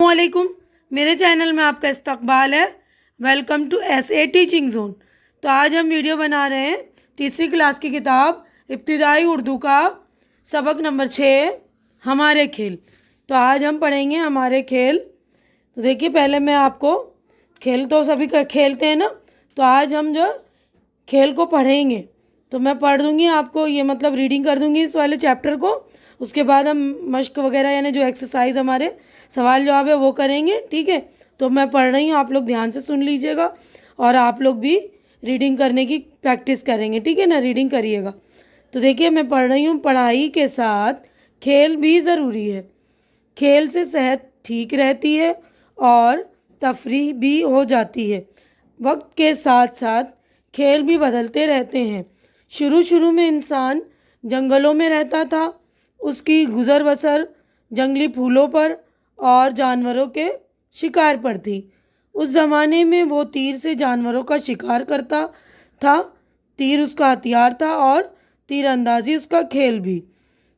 वालेकुम, मेरे चैनल में आपका इस्तकबाल है। Welcome to SA teaching zone. तो आज हम वीडियो बना रहे हैं तीसरी क्लास की किताब इब्तिदाई उर्दू का सबक नंबर 6 हमारे खेल। तो आज हम पढ़ेंगे हमारे खेल। तो देखिए, पहले मैं आपको खेल तो सभी खेलते हैं ना, तो आज हम जो खेल को पढ़ेंगे। तो मैं पढ़ दूँगी आपको, ये मतलब रीडिंग कर दूँगी इस वाले चैप्टर को। उसके बाद हम मश्क वगैरह यानी जो एक्सरसाइज हमारे सवाल जवाब है वो करेंगे, ठीक है। तो मैं पढ़ रही हूँ, आप लोग ध्यान से सुन लीजिएगा और आप लोग भी रीडिंग करने की प्रैक्टिस करेंगे, ठीक है ना। रीडिंग करिएगा। तो देखिए, मैं पढ़ रही हूँ, पढ़ाई के साथ खेल भी ज़रूरी है। खेल से सेहत ठीक रहती है और तफरीह भी हो जाती है। वक्त के साथ साथ खेल भी बदलते रहते हैं। शुरू शुरू में इंसान जंगलों में रहता था। उसकी गुज़र बसर जंगली फूलों पर और जानवरों के शिकार पर थी। उस ज़माने में वो तीर से जानवरों का शिकार करता था। तीर उसका हथियार था और तीरंदाजी उसका खेल भी।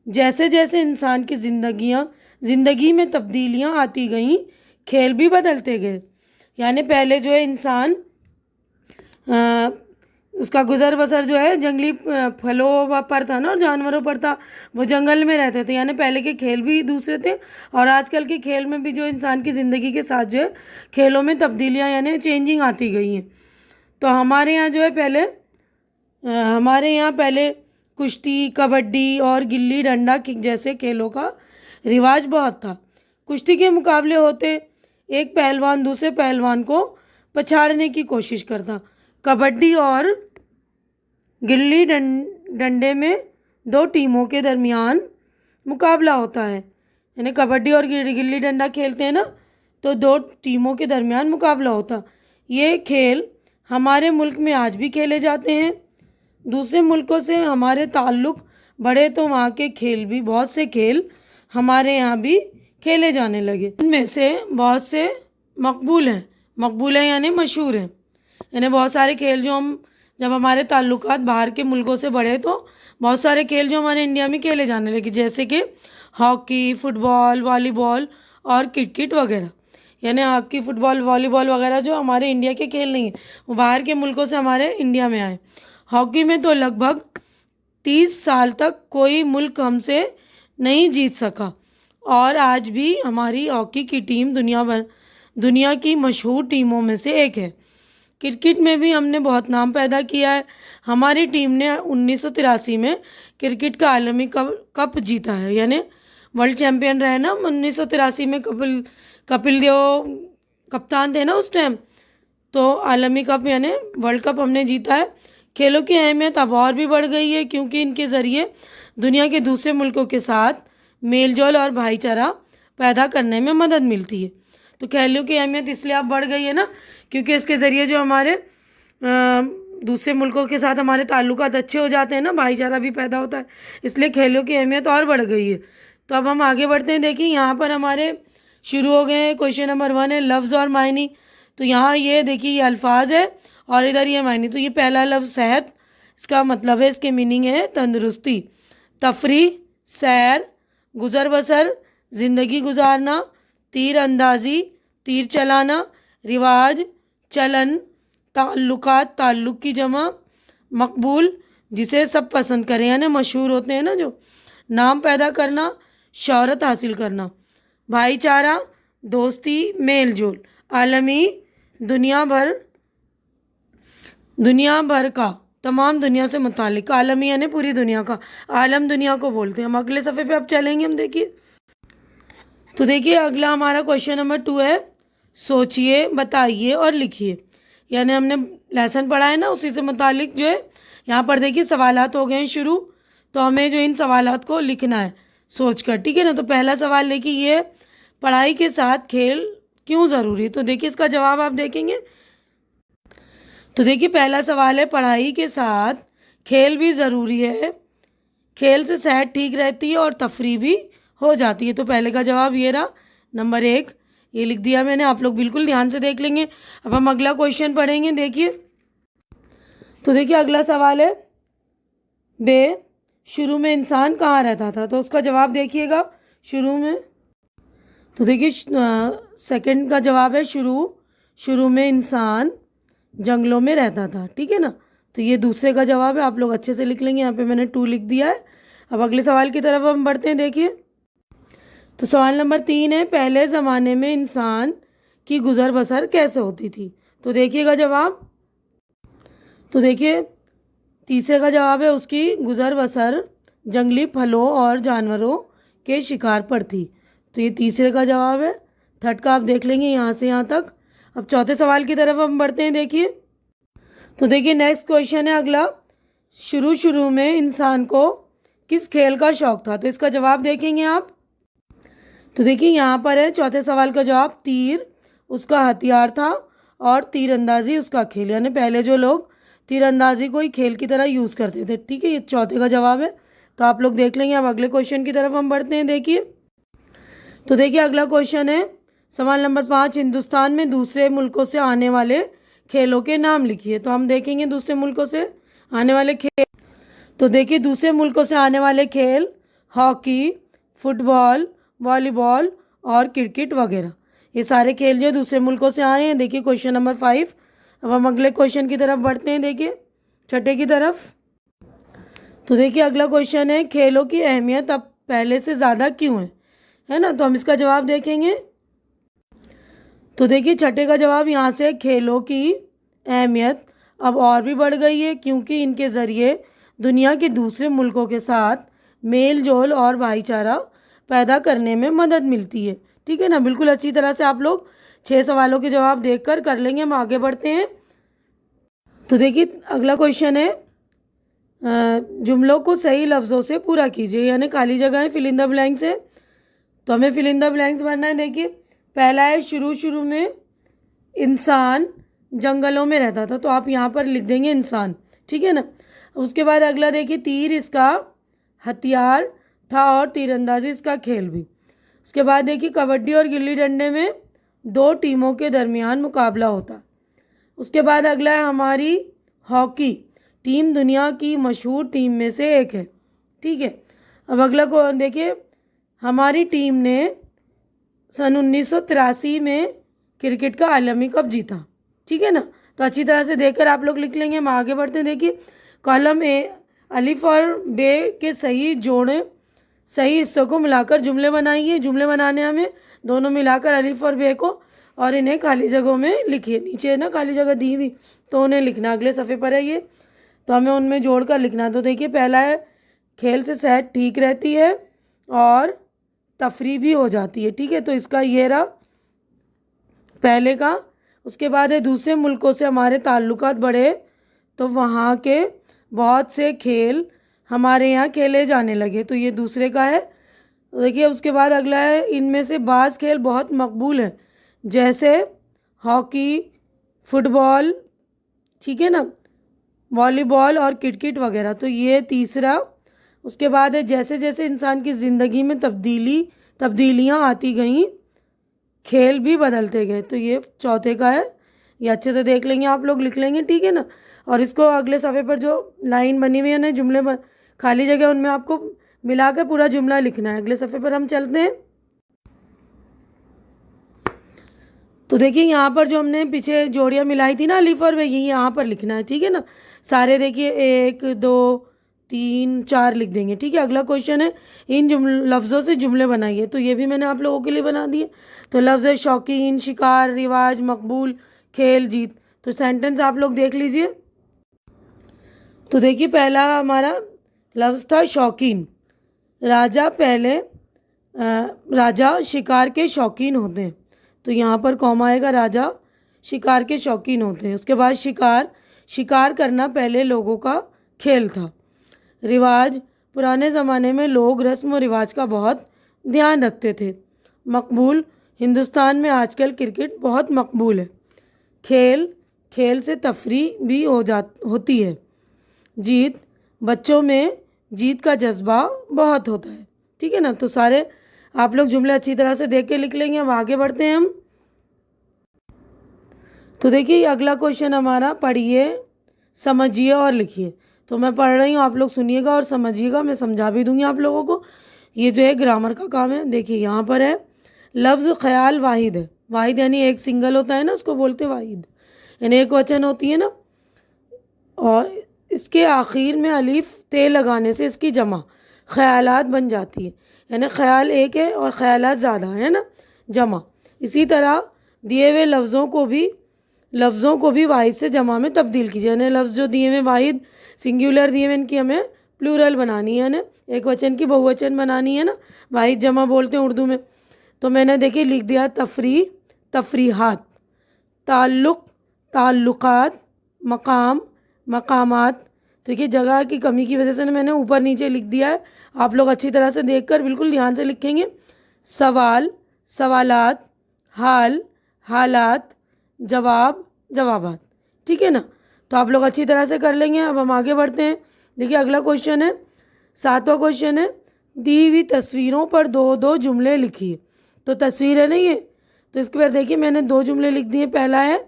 जैसे जैसे इंसान की ज़िंदगी में तब्दीलियाँ आती गईं, खेल भी बदलते गए। यानी पहले जो है इंसान उसका गुज़र बसर जो है जंगली फलों पर था ना और जानवरों पर था। वो जंगल में रहते थे, यानी पहले के खेल भी दूसरे थे। और आजकल के खेल में भी जो इंसान की ज़िंदगी के साथ जो है खेलों में तब्दीलियाँ यानी चेंजिंग आती गई हैं। तो हमारे यहाँ जो है पहले कुश्ती, कबड्डी और गिल्ली डंडा जैसे खेलों का रिवाज बहुत था। कुश्ती के मुकाबले होते, एक पहलवान दूसरे पहलवान को पछाड़ने की कोशिश करता। कबड्डी और गिल्ली डंडे में दो टीमों के दरमियान मुकाबला होता है। यानी कबड्डी और गिल्ली डंडा खेलते हैं ना, तो दो टीमों के दरमियान मुकाबला होता। ये खेल हमारे मुल्क में आज भी खेले जाते हैं। दूसरे मुल्कों से हमारे ताल्लुक़ बढ़े तो वहाँ के खेल भी, बहुत से खेल हमारे यहाँ भी खेले जाने लगे। इनमें से बहुत से मकबूल हैं यानी मशहूर हैं। यानी बहुत सारे खेल जो हम जब हमारे ताल्लुकात बाहर के मुल्कों से बढ़े तो बहुत सारे खेल जो हमारे इंडिया में खेले जाने लगे, जैसे कि हॉकी, फुटबॉल, वॉलीबॉल और क्रिकेट वगैरह। यानी हॉकी, फुटबॉल, वॉलीबॉल वगैरह जो हमारे इंडिया के खेल नहीं हैं, वो बाहर के मुल्कों से हमारे इंडिया में आए। हॉकी में तो लगभग 30 साल तक कोई मुल्क हमसे नहीं जीत सका और आज भी हमारी हॉकी की टीम दुनिया की मशहूर टीमों में से एक है। क्रिकेट में भी हमने बहुत नाम पैदा किया है। हमारी टीम ने 1983 में क्रिकेट का आलमी कप जीता है, यानी वर्ल्ड चैम्पियन रहे ना 1983 में। कपिल देव कप्तान थे ना उस टाइम। तो आलमी कप यानी वर्ल्ड कप हमने जीता है। खेलों की अहमियत अब और भी बढ़ गई है, क्योंकि इनके ज़रिए दुनिया के दूसरे मुल्कों के साथ मेलजोल और भाईचारा पैदा करने में मदद मिलती है। तो खेलों की अहमियत इसलिए अब बढ़ गई है ना, क्योंकि इसके ज़रिए जो हमारे दूसरे मुल्कों के साथ हमारे ताल्लुकात अच्छे हो जाते हैं ना, भाईचारा भी पैदा होता है, इसलिए खेलों की अहमियत और बढ़ गई है। तो अब हम आगे बढ़ते हैं। देखिए, यहाँ पर हमारे शुरू हो गए हैं। क्वेश्चन नंबर 1 है लफ्ज़ और मायनी। तो यहाँ ये देखिए, ये अल्फाज है और इधर ये मायनी। तो ये पहला लफ्ज़ सेहत, इसका मतलब है, इसके मीनिंग है तंदुरुस्ती। तफरीह, सैर, गुज़र बसर, ज़िंदगी गुजारना। तीर अंदाज़ी, तीर चलाना। रिवाज, चलन। ताल्लुकात, ताल्लुक़ की जमा। मकबूल, जिसे सब पसंद करें यानी मशहूर होते हैं ना जो। नाम पैदा करना, शोहरत हासिल करना। भाईचारा, दोस्ती, मेल जोल। आलमी, दुनिया भर का, तमाम दुनिया से मुतालिक। आलमी यानी पूरी दुनिया का, आलम दुनिया को बोलते हैं। हम अगले सफ़े पे अब चलेंगे। हम देखिए, तो देखिए अगला हमारा क्वेश्चन नंबर 2 है सोचिए, बताइए और लिखिए। यानी हमने लेसन पढ़ा है ना, उसी से मुतालिक जो है यहाँ पर देखिए सवालात हो गए हैं शुरू। तो हमें जो इन सवालात को लिखना है सोच कर, ठीक है ना। तो पहला सवाल देखिए, ये पढ़ाई के साथ खेल क्यों ज़रूरी है। तो देखिए इसका जवाब आप देखेंगे। तो देखिए पहला सवाल है, पढ़ाई के साथ खेल भी ज़रूरी है। खेल से सेहत ठीक रहती है और तफरीह भी हो जाती है। तो पहले का जवाब ये रहा, नंबर 1, ये लिख दिया मैंने। आप लोग बिल्कुल ध्यान से देख लेंगे। अब हम अगला क्वेश्चन पढ़ेंगे। देखिए, तो देखिए अगला सवाल है, बे शुरू में इंसान कहाँ रहता था। तो उसका जवाब देखिएगा, शुरू में तो देखिए सेकंड का जवाब है शुरू में इंसान जंगलों में रहता था, ठीक है ना। तो ये दूसरे का जवाब है, आप लोग अच्छे से लिख लेंगे। यहाँ पे मैंने 2 लिख दिया है। अब अगले सवाल की तरफ हम बढ़ते हैं। देखिए तो सवाल नंबर 3 है, पहले ज़माने में इंसान की गुज़र बसर कैसे होती थी। तो देखिएगा जवाब। तो देखिए तीसरे का जवाब है, उसकी गुज़र बसर जंगली फलों और जानवरों के शिकार पर थी। तो ये तीसरे का जवाब है। थर्ड का आप देख लेंगे यहाँ से यहाँ तक। अब चौथे सवाल की तरफ हम बढ़ते हैं। देखिए तो देखिए नेक्स्ट क्वेश्चन है अगला, शुरू में इंसान को किस खेल का शौक था। तो इसका जवाब देखेंगे आप। तो देखिए यहाँ पर है चौथे सवाल का जवाब, तीर उसका हथियार था और तीरंदाजी उसका खेल, यानी पहले जो लोग तीरंदाजी को ही खेल की तरह यूज़ करते थे, ठीक है। ये चौथे का जवाब है। तो आप लोग देख लेंगे। अब अगले क्वेश्चन की तरफ हम बढ़ते हैं। देखिए तो देखिए अगला क्वेश्चन है सवाल नंबर 5, हिंदुस्तान में दूसरे मुल्कों से आने वाले खेलों के नाम लिखिए। तो हम देखेंगे दूसरे मुल्कों से आने वाले खेल। तो देखिए दूसरे मुल्कों से आने वाले खेल हॉकी, फुटबॉल, वॉलीबॉल और क्रिकेट वगैरह, ये सारे खेल जो दूसरे मुल्कों से आए हैं। देखिए क्वेश्चन नंबर 5। अब हम अगले क्वेश्चन की तरफ बढ़ते हैं। देखिए छठे की तरफ। तो देखिए अगला क्वेश्चन है, खेलों की अहमियत अब पहले से ज़्यादा क्यों है ना। तो हम इसका जवाब देखेंगे। तो देखिए छठे का जवाब यहाँ से, खेलों की अहमियत अब और भी बढ़ गई है क्योंकि इनके ज़रिए दुनिया के दूसरे मुल्कों के साथ मेल जोल और भाईचारा पैदा करने में मदद मिलती है, ठीक है ना। बिल्कुल अच्छी तरह से आप लोग 6 सवालों के जवाब देखकर कर लेंगे। हम आगे बढ़ते हैं। तो देखिए अगला क्वेश्चन है, जुमलों को सही लफ्ज़ों से पूरा कीजिए, यानी खाली जगह है, फिल इन द ब्लैंक्स है। तो हमें फिल इन द ब्लैंक्स भरना है। देखिए पहला है, शुरू में इंसान जंगलों में रहता था। तो आप यहाँ पर लिख देंगे इंसान, ठीक है ना। उसके बाद अगला देखिए, तीर इसका हथियार था और तीरंदाजी इसका खेल भी। उसके बाद देखिए कबड्डी और गिल्ली डंडे में 2 टीमों के दरमियान मुकाबला होता। उसके बाद अगला है, हमारी हॉकी टीम दुनिया की मशहूर टीम में से एक है, ठीक है। अब अगला को देखिए, हमारी टीम ने सन 1983 में क्रिकेट का आलमी कप जीता, ठीक है ना। तो अच्छी तरह से देखकर आप लोग लिख लेंगे। हम आगे बढ़ते हैं। देखिए कॉलम ए, अलिफ और बे के सही हिस्सों को मिलाकर जुमले बनाइए। जुमले बनाने हमें दोनों मिलाकर अलिफ और बे को, और इन्हें खाली जगहों में लिखिए। नीचे है ना खाली जगह दी हुई, तो उन्हें लिखना अगले सफ़े पर है ये, तो हमें उनमें जोड़कर लिखना। तो देखिए पहला है, खेल से सेहत ठीक रहती है और तफरी भी हो जाती है, ठीक है। तो इसका ये रहा पहले का। उसके बाद है, दूसरे मुल्कों से हमारे ताल्लुकात बढ़े तो वहाँ के बहुत से खेल हमारे यहाँ खेले जाने लगे। तो ये दूसरे का है। देखिए उसके बाद अगला है, इनमें से बाज़ खेल बहुत मकबूल हैं जैसे हॉकी, फुटबॉल, ठीक है ना, वॉलीबॉल और क्रिकेट वगैरह। तो ये तीसरा। उसके बाद है, जैसे जैसे इंसान की ज़िंदगी में तब्दीलियाँ आती गईं खेल भी बदलते गए। तो ये चौथे का है। ये अच्छे से देख लेंगे, आप लोग लिख लेंगे, ठीक है ना। और इसको अगले सफ़े पर जो लाइन बनी हुई है ना, जुमले खाली जगह, उनमें आपको मिलाकर पूरा जुमला लिखना है। अगले सफ़े पर हम चलते हैं। तो देखिए यहाँ पर जो हमने पीछे जोड़ियाँ मिलाई थी ना अलिफ और बे, ये यहाँ पर लिखना है, ठीक है ना। सारे देखिए 1 2 3 4 लिख देंगे, ठीक है। अगला क्वेश्चन है, इन लफ्ज़ों से जुमले बनाइए। तो ये भी मैंने आप लोगों के लिए बना दिए। तो लफ्ज़ है शौकीन, शिकार, रिवाज, मकबूल, खेल, जीत। तो सेंटेंस आप लोग देख लीजिए। तो देखिए पहला हमारा लफ्ज़ था शौकीन। राजा शिकार के शौकीन होते हैं। तो यहाँ पर कॉमा आएगा, राजा शिकार के शौकीन होते हैं। उसके बाद शिकार करना पहले लोगों का खेल था। रिवाज, पुराने ज़माने में लोग रस्म और रिवाज का बहुत ध्यान रखते थे। मकबूल, हिंदुस्तान में आजकल क्रिकेट बहुत मकबूल है। खेल से तफरी भी होती है। जीत, बच्चों में जीत का जज्बा बहुत होता है, ठीक है ना। तो सारे आप लोग जुमले अच्छी तरह से देख के लिख लेंगे। अब आगे बढ़ते हैं हम। तो देखिए अगला क्वेश्चन हमारा, पढ़िए, समझिए और लिखिए। तो मैं पढ़ रही हूँ, आप लोग सुनिएगा और समझिएगा। मैं समझा भी दूंगी आप लोगों को। ये जो है ग्रामर का काम है। देखिए यहाँ पर है, लफ्ज़ ख्याल वाहिद है। वाहिद यानी एक सिंगल होता है ना, उसको बोलते हैं वाहिद, यानी एक वचन होती है ना। और इसके आखिर में अलिफ ते लगाने से इसकी जमा ख्यालात बन जाती है, यानी ख्याल एक है और ख्यालात ज़्यादा है ना, जमा। इसी तरह दिए हुए लफ्ज़ों को भी वाहिद से जमा में तब्दील कीजिए, यानी लफ्ज़ जो दिए हुए वाहिद सिंगुलर दिए हुए, इनकी हमें प्लूरल बनानी है ना, एक वचन की बहुवचन बनानी है ना, वाहिद जमा बोलते हैं उर्दू में। तो मैंने देखिए लिख दिया तफरी, तफरीहात, ताल्लुक़, ताल्लुक़ात, मकाम, मकामात। देखिए जगह की कमी की वजह से ना मैंने ऊपर नीचे लिख दिया है, आप लोग अच्छी तरह से देखकर बिल्कुल ध्यान से लिखेंगे। सवाल, सवालात, हाल, हालात, जवाब, जवाबात, ठीक है ना। तो आप लोग अच्छी तरह से कर लेंगे। अब हम आगे बढ़ते हैं। देखिए अगला क्वेश्चन है, 7वां क्वेश्चन है, दी हुई तस्वीरों पर दो दो जुमले लिखिए। तो तस्वीर है ना ये, तो इसके बाद देखिए मैंने 2 जुमले लिख दिए। पहला है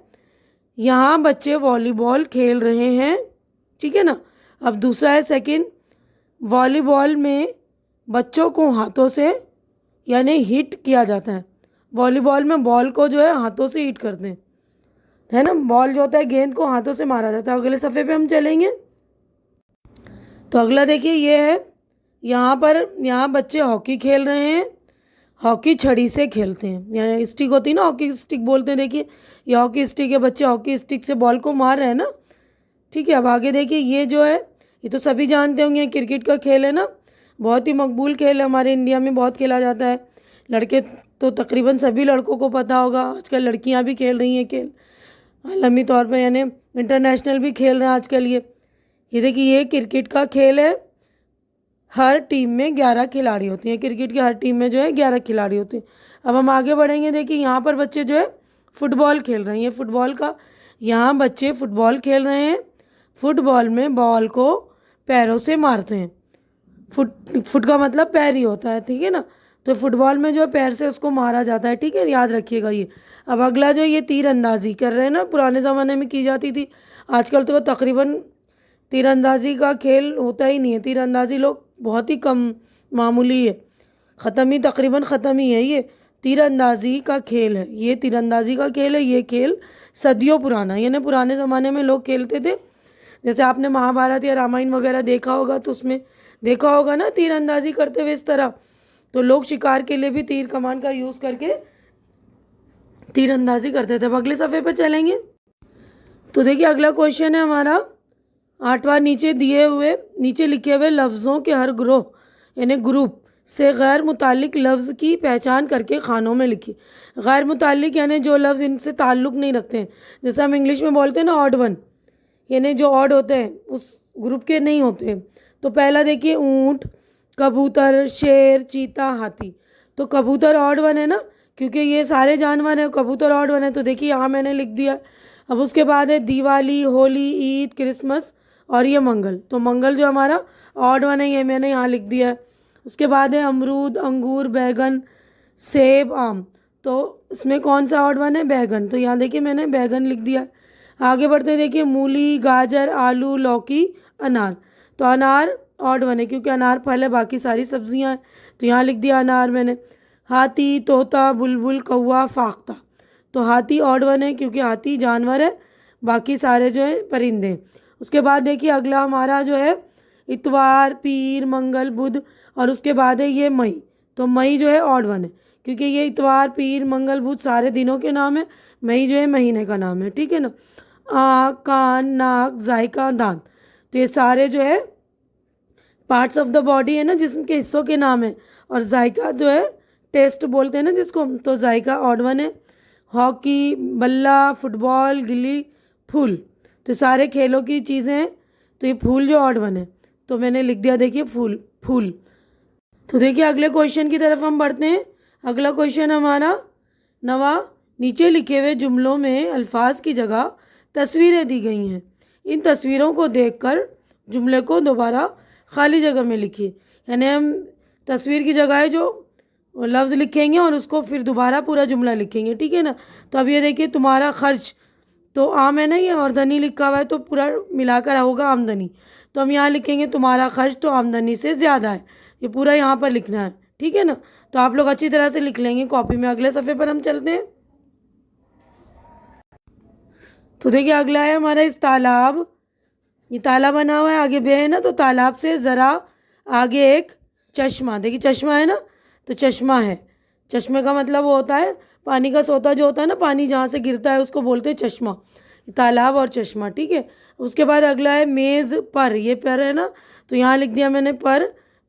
यहाँ बच्चे वॉलीबॉल खेल रहे हैं, ठीक है ना। अब दूसरा है सेकंड, वॉलीबॉल में बच्चों को हाथों से यानी हिट किया जाता है। वॉलीबॉल में बॉल को जो है हाथों से हिट करते हैं, है ना, बॉल जो होता है गेंद को हाथों से मारा जाता है। अगले सफ़े पे हम चलेंगे। तो अगला देखिए ये है, यहाँ बच्चे हॉकी खेल रहे हैं, हॉकी छड़ी से खेलते हैं, यानी स्टिक होती है ना, हॉकी स्टिक बोलते हैं। देखिए ये हॉकी स्टिक है, बच्चे हॉकी स्टिक से बॉल को मार रहे हैं ना, ठीक है। अब आगे देखिए ये जो है, ये तो सभी जानते होंगे, क्रिकेट का खेल है ना, बहुत ही मकबूल खेल है, हमारे इंडिया में बहुत खेला जाता है। लड़के तो तकरीबन सभी लड़कों को पता होगा, आजकल लड़कियां भी खेल रही हैं खेल, आलमी तौर पे, यानी इंटरनेशनल भी खेल रहे हैं आजकल ये देखिए ये क्रिकेट का खेल है। हर टीम में 11 खिलाड़ी होती हैं, क्रिकेट की हर टीम में जो है 11 खिलाड़ी होते हैं। अब हम आगे बढ़ेंगे। देखिए यहाँ पर बच्चे जो है फुटबॉल खेल रहे हैं, ये फुटबॉल का, यहाँ बच्चे फुटबॉल खेल रहे हैं। फुटबॉल में बॉल को पैरों से मारते हैं। फुट का मतलब पैर ही होता है, ठीक है ना। तो फुटबॉल में जो है पैर से उसको मारा जाता है, ठीक है, याद रखिएगा ये। अब अगला जो ये तीरंदाजी कर रहे हैं ना, पुराने ज़माने में की जाती थी, आजकल तो तकरीबन तीरंदाजी का खेल होता ही नहीं है। तीरंदाजी लोग बहुत ही कम, मामूली है, ख़त्म ही, तकरीबन ख़त्म ही है। ये तीरंदाजी का खेल है, ये तीरंदाजी का खेल है। ये खेल सदियों पुराना है, यानी पुराने ज़माने में लोग खेलते थे। जैसे आपने महाभारत या रामायण वगैरह देखा होगा, तो उसमें देखा होगा ना तीरंदाजी करते हुए इस तरह। तो लोग शिकार के लिए भी तीर कमान का यूज़ करके तीरंदाजी करते थे। अब अगले सफ़े पर चलेंगे। तो देखिए अगला क्वेश्चन है हमारा 8वां, नीचे लिखे हुए लफ्ज़ों के हर ग्रोह यानी ग्रुप से गैर मुताल्लिक लफ्ज़ की पहचान करके खानों में लिखिए। गैर मुताल्लिक यानी जो लफ्ज़ इनसे ताल्लुक़ नहीं रखते हैं, जैसे हम इंग्लिश में बोलते हैं ना ऑड वन, यानी जो ऑड होते हैं उस ग्रुप के नहीं होते। तो पहला देखिए ऊँट, कबूतर, शेर, चीता, हाथी। तो कबूतर ऑड वन है ना, क्योंकि ये सारे जानवर हैं, कबूतर ऑड वन है, तो देखिए यहाँ मैंने लिख दिया। अब उसके बाद है दिवाली, होली, ईद, क्रिसमस और ये मंगल। तो मंगल जो हमारा ऑड वन है, ये मैंने यहाँ लिख दिया है। उसके बाद है अमरूद, अंगूर, बैगन, सेब, आम। तो इसमें कौन सा ऑड वन है? बैगन। तो यहाँ देखिए मैंने बैगन लिख दिया। आगे बढ़ते देखिए मूली, गाजर, आलू, लौकी, अनार। तो अनार ऑड वन है क्योंकि अनार फल है, बाकी सारी सब्जियां हैं, तो यहाँ लिख दिया अनार मैंने। हाथी, तोता, बुलबुल, कौवा, फाख्ता। तो हाथी ऑड वन है क्योंकि हाथी जानवर है, बाकी सारे जो है परिंदे। उसके बाद देखिए अगला हमारा जो है इतवार, पीर, मंगल, बुध और उसके बाद है ये मई। तो मई जो है ऑड वन है क्योंकि ये इतवार, पीर, मंगल, बुध सारे दिनों के नाम है, मई जो है महीने का नाम है, ठीक है ना। आँख, कान, नाक, जायका, दांत। तो ये सारे जो है पार्ट्स ऑफ द बॉडी है ना, जिस्म के हिस्सों के नाम है। और जायका जो है टेस्ट बोलते हैं ना जिसको, तो जायका ऑड वन है। हॉकी, बल्ला, फुटबॉल, गिल्ली, फूल। तो सारे खेलों की चीज़ें हैं, तो ये फूल जो ऑड वन है, तो मैंने लिख दिया देखिए फूल। तो देखिए अगले क्वेश्चन की तरफ हम बढ़ते हैं। अगला क्वेश्चन हमारा 9वां, नीचे लिखे हुए जुमलों में अल्फाज की जगह तस्वीरें दी गई हैं। इन तस्वीरों को देखकर जुमले को दोबारा खाली जगह में लिखिए। यानी हम तस्वीर की जगह है जो लफ्ज़ लिखेंगे और उसको फिर दोबारा पूरा जुमला लिखेंगे, ठीक है ना। तो अब ये देखिए तुम्हारा खर्च, तो आम है ना ये, और धनी लिखा हुआ है तो पूरा मिलाकर होगा आमदनी। तो हम यहाँ लिखेंगे तुम्हारा खर्च तो आमदनी से ज़्यादा है, ये पूरा यहाँ पर लिखना है, ठीक है ना। तो आप लोग अच्छी तरह से लिख लेंगे कॉपी में। अगले सफ़े पर हम चलते हैं। तो देखिए अगला है हमारा इस तालाब, ये तालाब बना हुआ है, आगे बे है ना, तो तालाब से ज़रा आगे एक चश्मा, देखिए चश्मा है ना, तो चश्मा है। चश्मे का मतलब वो होता है पानी का सोता जो होता है ना, पानी जहाँ से गिरता है उसको बोलते हैं चश्मा। तालाब और चश्मा, ठीक है। उसके बाद अगला है मेज़ पर, ये पर है ना, तो यहाँ लिख दिया मैंने पर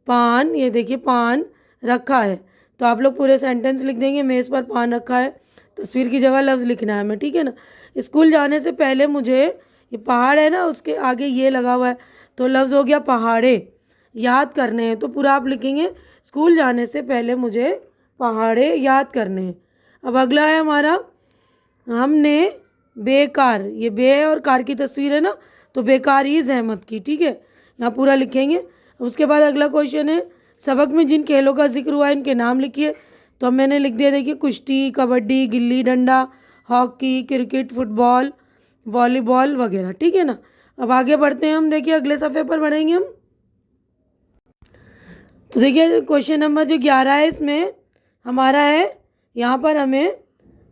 पान, ये देखिए पान रखा है। तो आप लोग पूरे सेंटेंस लिख देंगे, मेज़ पर पान रखा है। तस्वीर की जगह लफ्ज़ लिखना है हमें, ठीक है ना। स्कूल जाने से पहले मुझे, ये पहाड़ है ना उसके आगे ये लगा हुआ है, तो लफ्ज़ हो गया पहाड़े, याद करने हैं। तो पूरा आप लिखेंगे स्कूल जाने से पहले मुझे पहाड़े याद करने हैं। अब अगला है हमारा, हमने बेकार, ये बे और कार की तस्वीर है ना, तो बेकार ही जहमत की, ठीक है, यहाँ पूरा लिखेंगे। उसके बाद अगला क्वेश्चन है, सबक में जिन खेलों का जिक्र हुआ है इनके नाम लिखिए। तो अब मैंने लिख दिया, देखिए कुश्ती, kabaddi, gilli danda, hockey, cricket, football, volleyball वगैरह, ठीक है ना। अब आगे बढ़ते हैं हम, देखिए अगले सफ़े पर बढ़ेंगे हम। तो देखिए क्वेश्चन नंबर जो 11 है इसमें हमारा है, यहाँ पर हमें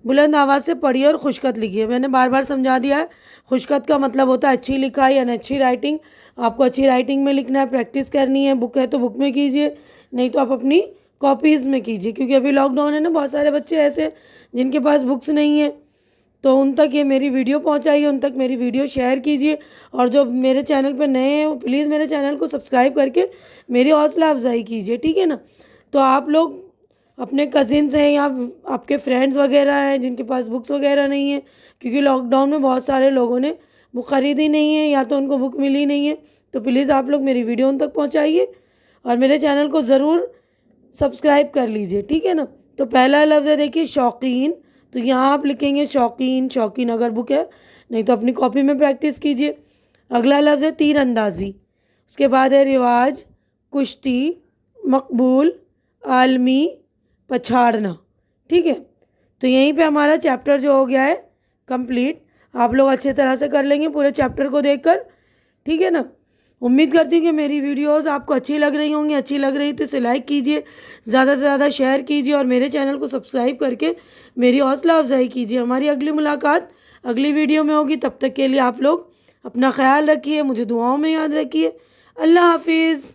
बुलंद आवाज़ से पढ़िए और खुशखत लिखिए। मैंने बार बार समझा दिया है, खुशखत का मतलब होता है अच्छी लिखाई यानी अच्छी राइटिंग। आपको अच्छी राइटिंग में लिखना है, प्रैक्टिस करनी है। बुक है तो बुक में कीजिए, नहीं तो आप अपनी कॉपीज़ में कीजिए, क्योंकि अभी लॉकडाउन है ना, बहुत सारे बच्चे ऐसे जिनके पास बुक्स नहीं है, तो उन तक ये मेरी वीडियो पहुंचाइए, उन तक मेरी वीडियो शेयर कीजिए। और जो मेरे चैनल पर नए हैं वो प्लीज़ मेरे चैनल को सब्सक्राइब करके मेरी हौसला अफजाई कीजिए, ठीक है ना। तो आप लोग अपने कज़िन्स हैं या आपके फ्रेंड्स वगैरह हैं जिनके पास बुक्स वगैरह नहीं है, क्योंकि लॉकडाउन में बहुत सारे लोगों ने बुक ख़रीदी नहीं है या तो उनको बुक मिली नहीं है, तो प्लीज़ आप लोग मेरी वीडियो उन तक पहुंचाइए और मेरे चैनल को ज़रूर सब्सक्राइब कर लीजिए, ठीक है ना। तो पहला लफ्ज़ है देखिए शौकीन, तो यहाँ आप लिखेंगे शौकीन, शौकीन अगर बुक है, नहीं तो अपनी कॉपी में प्रैक्टिस कीजिए। अगला लफ्ज़ है तीरंदाजी, उसके बाद है रिवाज, कुश्ती, मकबूल, आलमी, पछाड़ना, ठीक है। तो यहीं पे हमारा चैप्टर जो हो गया है कंप्लीट। आप लोग अच्छे तरह से कर लेंगे पूरे चैप्टर को देखकर, ठीक है ना। उम्मीद करती हूँ कि मेरी वीडियोस आपको अच्छी लग रही होंगी। अच्छी लग रही तो इसे लाइक कीजिए, ज़्यादा से ज़्यादा शेयर कीजिए और मेरे चैनल को सब्सक्राइब करके मेरी हौसला अफजाई कीजिए। हमारी अगली मुलाकात अगली वीडियो में होगी, तब तक के लिए आप लोग अपना ख्याल रखिए, मुझे दुआओं में याद रखिए। अल्लाह हाफिज़।